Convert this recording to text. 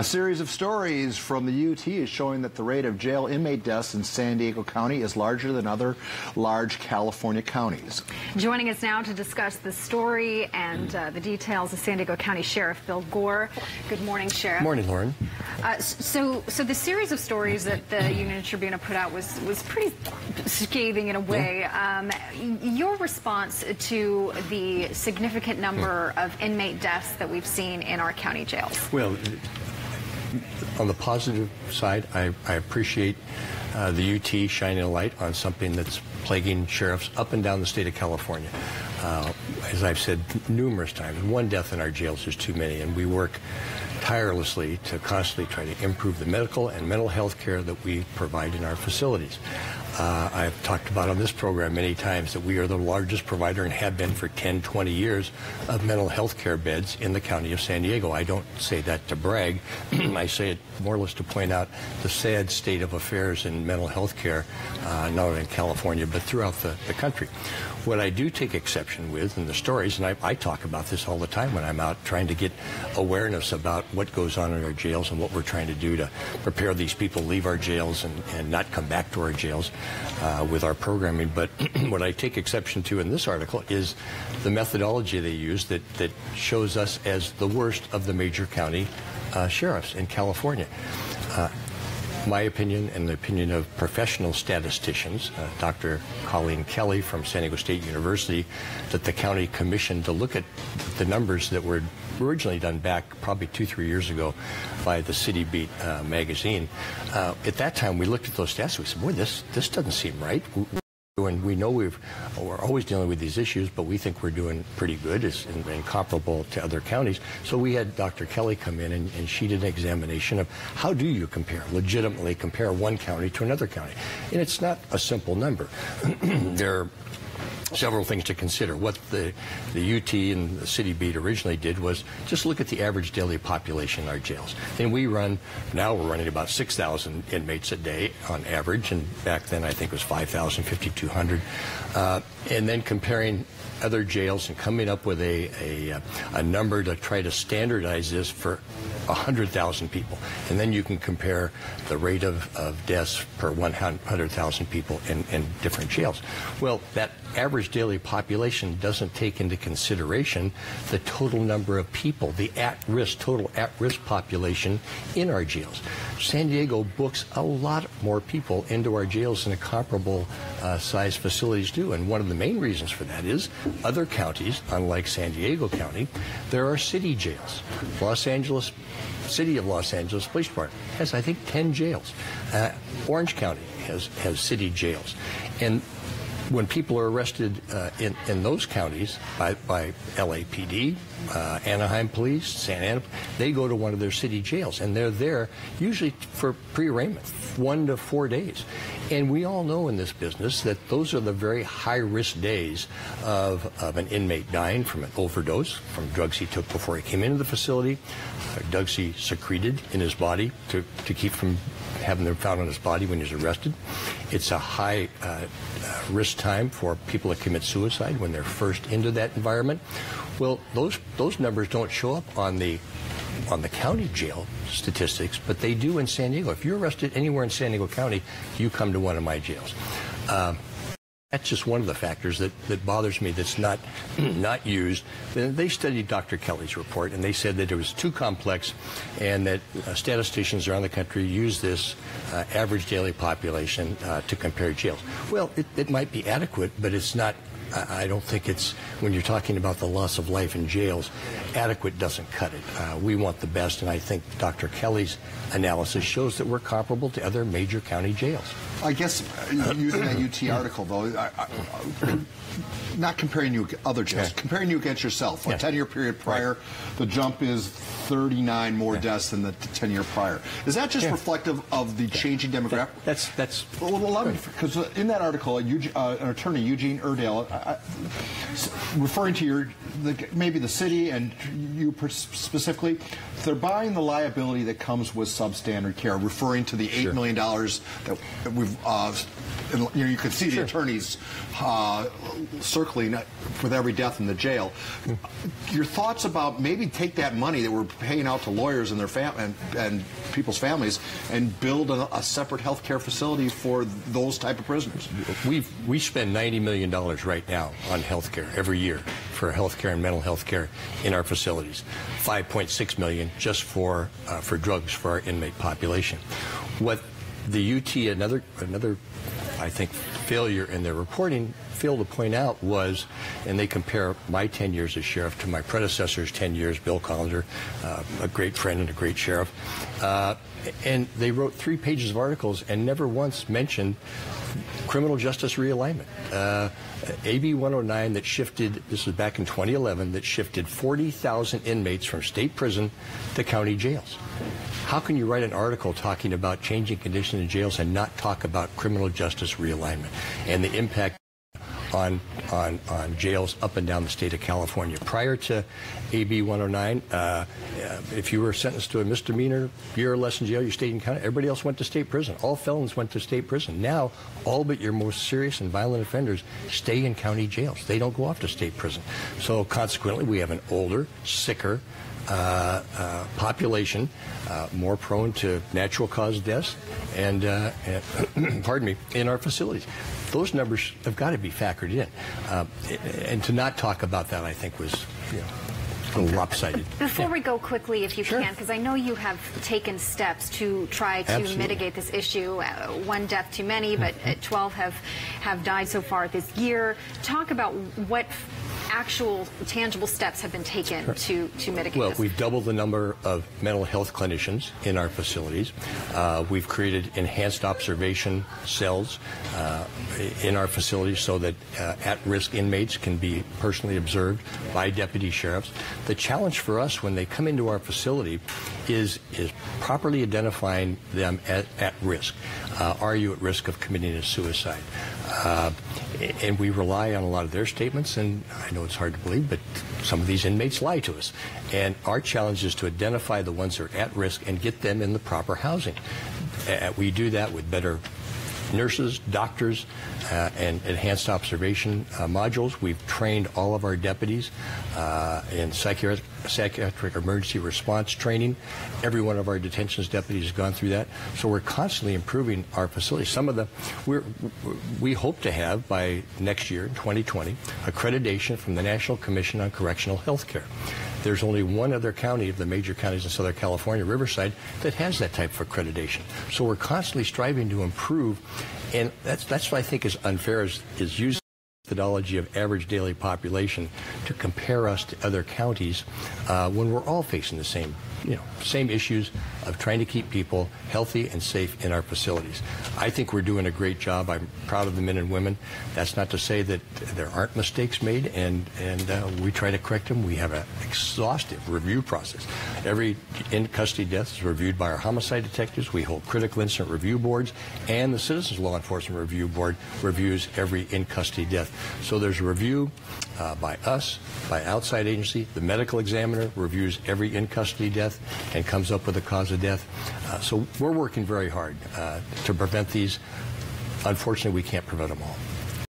A series of stories from the UT is showing that the rate of jail inmate deaths in San Diego County is larger than other large California counties. Joining us now to discuss the story and the details is San Diego County Sheriff Bill Gore. Good morning, Sheriff. Morning, Lauren. So the series of stories that the Union Tribune put out was pretty scathing in a way. Your response to the significant number of inmate deaths that we've seen in our county jails? Well, on the positive side, I appreciate the UT shining a light on something that's plaguing sheriffs up and down the state of California. As I've said numerous times, one death in our jails is too many, and we work tirelessly to constantly try to improve the medical and mental health care that we provide in our facilities. I've talked about on this program many times that we are the largest provider and have been for 10, 20 years of mental health care beds in the county of San Diego. I don't say that to brag. I say it more or less to point out the sad state of affairs in mental health care, not only in California, but throughout the country. What I do take exception with in the stories, and I talk about this all the time when I'm out trying to get awareness about what goes on in our jails and what we're trying to do to prepare these people to leave our jails and not come back to our jails with our programming. But what I take exception to in this article is the methodology they use that shows us as the worst of the major county sheriffs in California. My opinion and the opinion of professional statisticians, Dr. Colleen Kelly from San Diego State University, that the county commissioned to look at the numbers that were originally done back probably 2-3 years ago by the City Beat magazine. At that time, we looked at those stats and we said, boy, this doesn't seem right. And we know we're always dealing with these issues, but we think we're doing pretty good and comparable to other counties. So we had Dr. Kelly come in and she did an examination of how do you legitimately compare one county to another county. And it's not a simple number. There are several things to consider. What the UT and the City Beat originally did was just look at the average daily population in our jails. And now we're running about 6,000 inmates a day on average, and back then I think it was 5,000, 5,200. And then comparing other jails and coming up with a number to try to standardize this for 100,000 people. And then you can compare the rate of deaths per 100,000 people in different jails. Well, that average daily population doesn't take into consideration the total number of people, the total at-risk population in our jails. San Diego books a lot more people into our jails than a comparable size facilities do. And one of the main reasons for that is other counties, unlike San Diego County, there are city jails. City of Los Angeles Police Department has, I think, 10 jails. Orange County has city jails. And when people are arrested in those counties by LAPD, Anaheim Police, Santa Ana, they go to one of their city jails, and they're there usually for pre-arraignment, 1 to 4 days. And we all know in this business that those are the very high-risk days of an inmate dying from an overdose, from drugs he took before he came into the facility, drugs he secreted in his body to keep from having them found on his body when he's arrested. It's a high risk time for people to commit suicide when they're first into that environment. Well, those numbers don't show up on the county jail statistics, but they do in San Diego. If you're arrested anywhere in San Diego County, you come to one of my jails. That's just one of the factors that bothers me that's not used. They studied Dr. Kelly's report, and they said that it was too complex and that statisticians around the country use this average daily population to compare jails. Well, it might be adequate, but it's not. I don't think it's, when you're talking about the loss of life in jails, adequate doesn't cut it. We want the best, and I think Dr. Kelly's analysis shows that we're comparable to other major county jails. I guess using that UT article, though, not comparing you with other jails, comparing you against yourself. A 10-year period prior, the jump is 39 more deaths than the 10-year prior. Is that just reflective of the changing demographic? That's well, because in that article, an attorney, Eugene Erdale, referring to maybe the city and you specifically, they're buying the liability that comes with substandard care, referring to the $8 million that we've, you can see the attorneys circling with every death in the jail. Your thoughts about maybe take that money that we're paying out to lawyers and their and people's families and build a separate health care facility for those type of prisoners? We spend $90 million right now on health care every year for health care and mental health care in our facilities. $5.6 million just for drugs for our inmate population. What the UT, another I think failure in their reporting failed to point out was, and they compare my 10 years as sheriff to my predecessor's 10 years, Bill Collender, a great friend and a great sheriff, and they wrote 3 pages of articles and never once mentioned criminal justice realignment. AB 109 that shifted, this was back in 2011, that shifted 40,000 inmates from state prison to county jails. How can you write an article talking about changing conditions in jails and not talk about criminal justice realignment and the impact on jails up and down the state of California? Prior to AB 109, if you were sentenced to a misdemeanor, year or less in jail, you stayed in county. Everybody else went to state prison. All felons went to state prison. Now, all but your most serious and violent offenders stay in county jails. They don't go off to state prison. So consequently, we have an older, sicker population, more prone to natural cause deaths, and pardon me, in our facilities. Those numbers have got to be factored in, and to not talk about that, I think, was a little lopsided. Before we go quickly, if you can, because I know you have taken steps to try to mitigate this issue. 1 death too many, but 12 have died so far this year. Talk about what actual tangible steps have been taken to mitigate this. Well, we've doubled the number of mental health clinicians in our facilities. We've created enhanced observation cells in our facilities so that at-risk inmates can be personally observed by deputy sheriffs. The challenge for us when they come into our facility is properly identifying them at risk. Are you at risk of committing a suicide? And we rely on a lot of their statements, and I know it's hard to believe, but some of these inmates lie to us. And our challenge is to identify the ones that are at risk and get them in the proper housing. We do that with better nurses, doctors, and enhanced observation modules. We've trained all of our deputies in psychiatric emergency response training. Every one of our detentions deputies has gone through that. So we're constantly improving our facilities. Some of we hope to have by next year, 2020, accreditation from the National Commission on Correctional Health Care. There's only one other county of the major counties in Southern California, Riverside, that has that type of accreditation. So we're constantly striving to improve, and that's what I think is unfair, is using the methodology of average daily population to compare us to other counties when we're all facing the same issues of trying to keep people healthy and safe in our facilities. I think we're doing a great job. I'm proud of the men and women. That's not to say that there aren't mistakes made, and we try to correct them. We have an exhaustive review process. Every in-custody death is reviewed by our homicide detectives. We hold critical incident review boards, and the Citizens Law Enforcement Review Board reviews every in-custody death. So there's a review by us, by outside agency. The medical examiner reviews every in-custody death and comes up with a cause of death. So we're working very hard to prevent these. Unfortunately, we can't prevent them all.